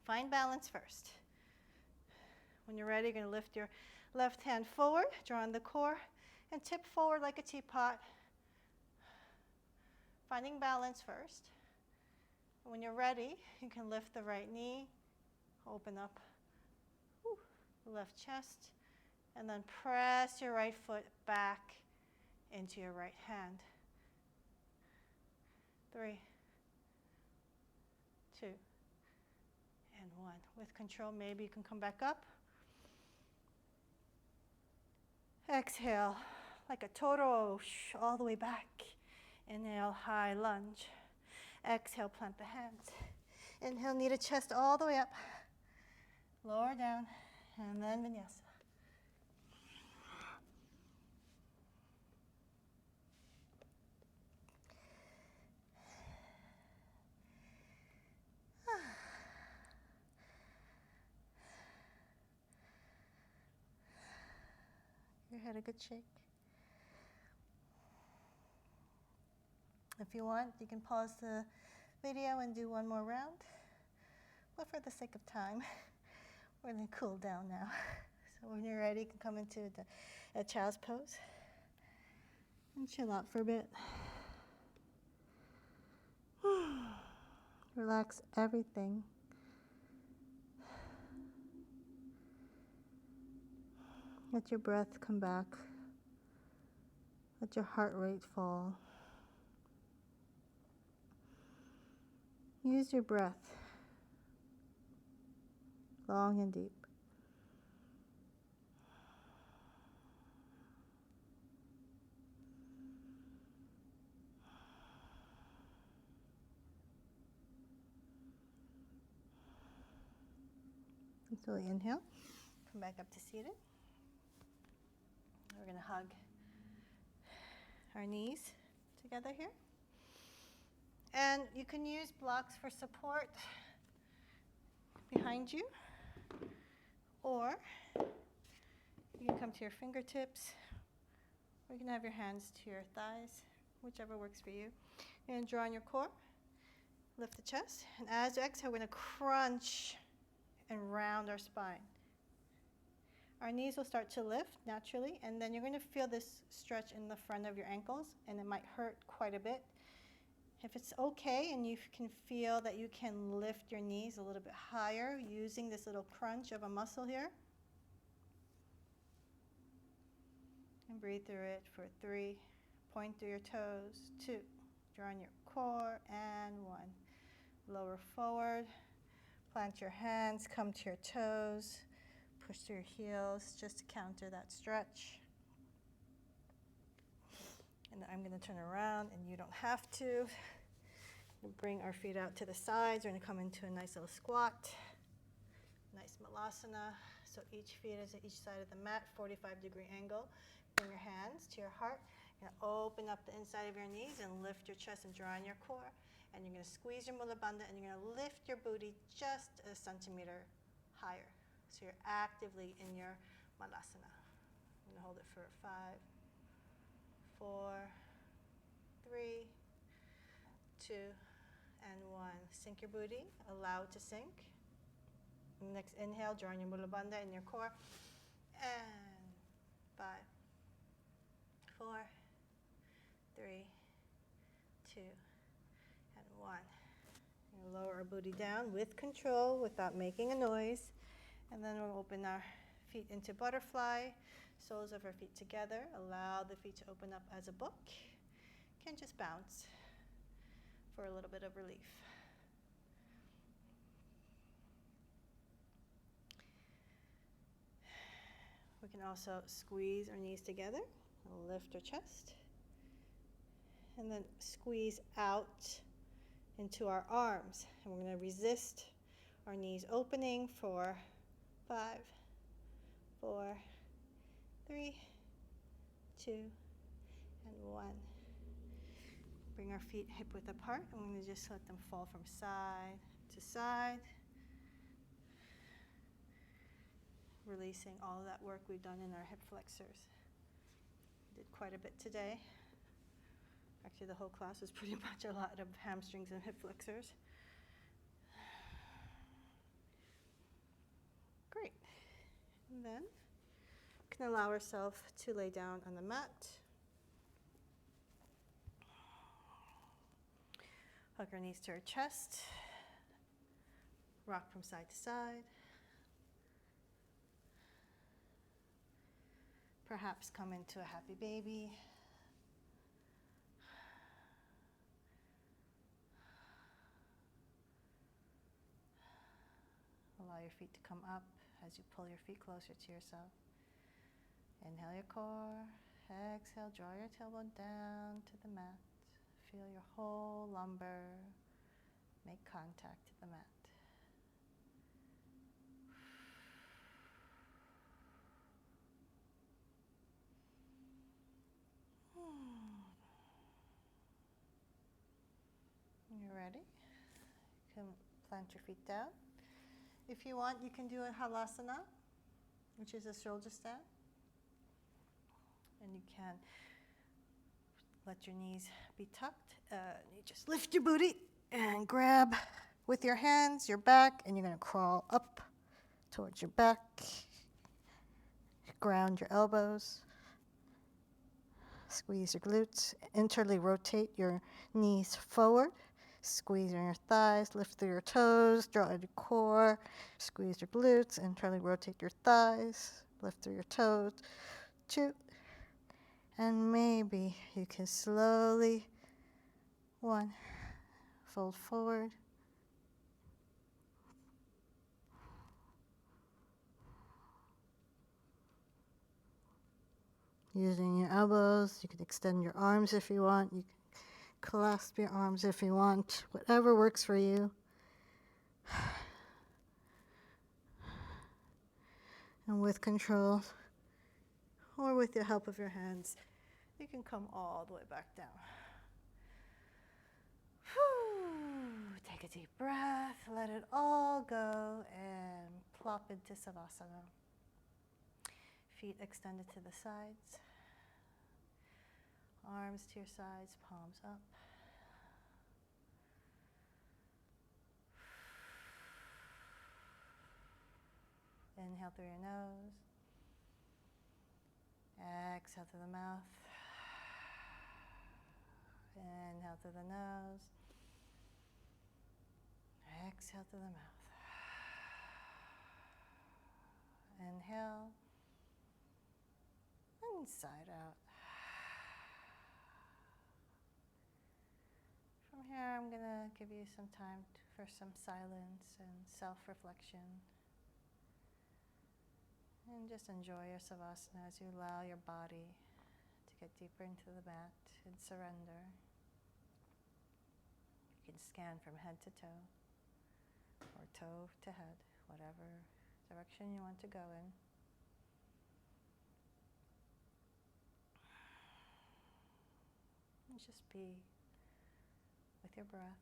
Find balance first. When you're ready, you're going to lift your left hand forward, draw on the core, and tip forward like a teapot. Finding balance first. When you're ready, you can lift the right knee, open up the left chest, and then press your right foot back into your right hand. 3, 2, and 1. With control, maybe you can come back up. Exhale, like a toro, all the way back. Inhale, high lunge. Exhale, plant the hands. Inhale, knee to chest all the way up. Lower down, and then vinyasa. Your head a good shake. If you want, you can pause the video and do one more round. But for the sake of time, we're going to cool down now. So when you're ready, you can come into a child's pose and chill out for a bit. Relax everything. Let your breath come back. Let your heart rate fall. Use your breath, long and deep. Slowly inhale. Come back up to seated. We're going to hug our knees together here. And you can use blocks for support behind you, or you can come to your fingertips, or you can have your hands to your thighs, whichever works for you. You're going to draw on your core, lift the chest, and as you exhale, we're going to crunch and round our spine. Our knees will start to lift naturally, and then you're going to feel this stretch in the front of your ankles, and it might hurt quite a bit. If it's okay and you can feel that you can lift your knees a little bit higher using this little crunch of a muscle here, and breathe through it for 3. Point through your toes. 2. Draw on your core. And 1. Lower forward. Plant your hands. Come to your toes. Push through your heels just to counter that stretch. And I'm going to turn around, and you don't have to. We'll bring our feet out to the sides. We're going to come into a nice little squat. Nice malasana. So each feet is at each side of the mat, 45-degree angle. Bring your hands to your heart. You're going to open up the inside of your knees and lift your chest and draw in your core. And you're going to squeeze your mula bandha, and you're going to lift your booty just a centimeter higher. So you're actively in your malasana. I'm going to hold it for 5, 4, 3, 2, and 1. Sink your booty. Allow it to sink. Next inhale, draw in your mula bandha in your core. And 5, 4, 3, 2, and 1. We'll lower our booty down with control without making a noise. And then we'll open our feet into butterfly, soles of our feet together. Allow the feet to open up as a book. You can just bounce for a little bit of relief. We can also squeeze our knees together, lift our chest, and then squeeze out into our arms. And we're going to resist our knees opening for 5, 4, 3, 2, and 1. Bring our feet hip width apart, and we're going to just let them fall from side to side. Releasing all of that work we've done in our hip flexors. We did quite a bit today. Actually, the whole class was pretty much a lot of hamstrings and hip flexors. Great. And then we can allow ourselves to lay down on the mat. Hug our knees to our chest. Rock from side to side. Perhaps come into a happy baby. Allow your feet to come up as you pull your feet closer to yourself. Inhale your core. Exhale, draw your tailbone down to the mat. Feel your whole lumbar make contact to the mat. You're ready? You can plant your feet down. If you want, you can do a halasana, which is a shoulder stand. And you can let your knees be tucked. You just lift your booty and grab with your hands your back, and you're going to crawl up towards your back. Ground your elbows. Squeeze your glutes. Internally rotate your knees forward. Squeeze in your thighs, lift through your toes, draw in your core, squeeze your glutes, internally rotate your thighs, lift through your toes. 2. And maybe you can slowly, 1, fold forward. Using your elbows, you can extend your arms if you want. You can clasp your arms if you want, whatever works for you. And with control, or with the help of your hands, you can come all the way back down. Take a deep breath, let it all go, and plop into Savasana. Feet extended to the sides, arms to your sides, palms up. Inhale through your nose. Exhale through the mouth. Inhale through the nose. Exhale through the mouth. Inhale. Inside out. From here, I'm going to give you some time for some silence and self-reflection. And just enjoy your Savasana as you allow your body to get deeper into the mat and surrender. You can scan from head to toe, or toe to head, whatever direction you want to go in. And just be with your breath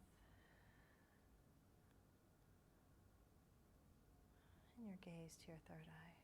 and your gaze to your third eye.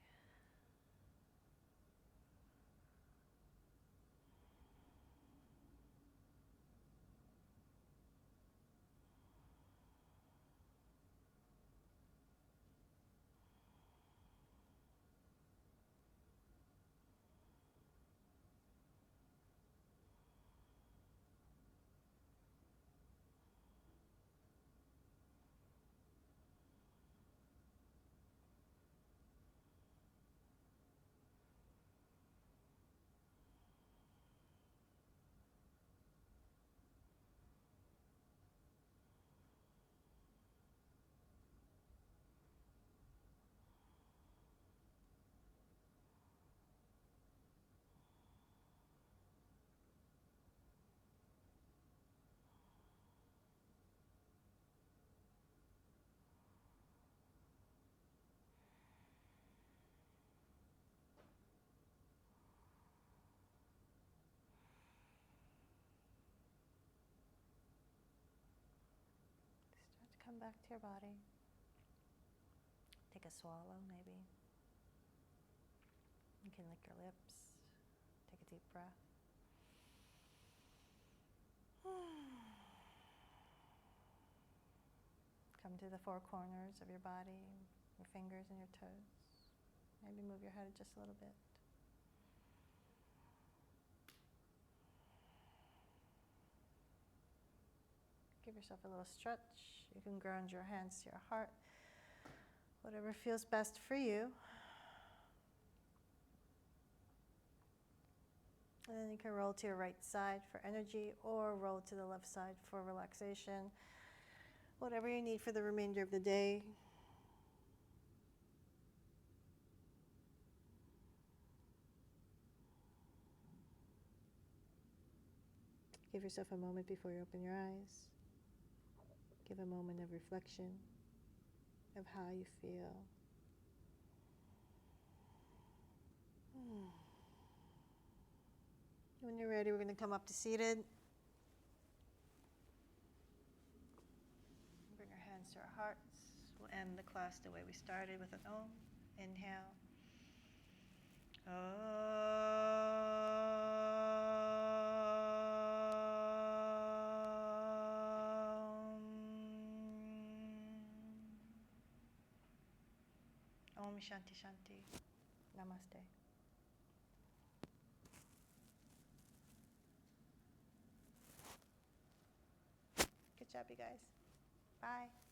Start to come back to your body. Take a swallow, maybe. You can lick your lips. Take a deep breath. Come to the four corners of your body, your fingers and your toes. Maybe move your head just a little bit. Give yourself a little stretch. You can ground your hands to your heart. Whatever feels best for you. And then you can roll to your right side for energy, or roll to the left side for relaxation. Whatever you need for the remainder of the day. Give yourself a moment before you open your eyes. Give a moment of reflection of how you feel. When you're ready, we're going to come up to seated. Bring our hands to our hearts. We'll end the class the way we started with an Om. Inhale. Om Shanti Shanti. Namaste. Good job, you guys. Bye.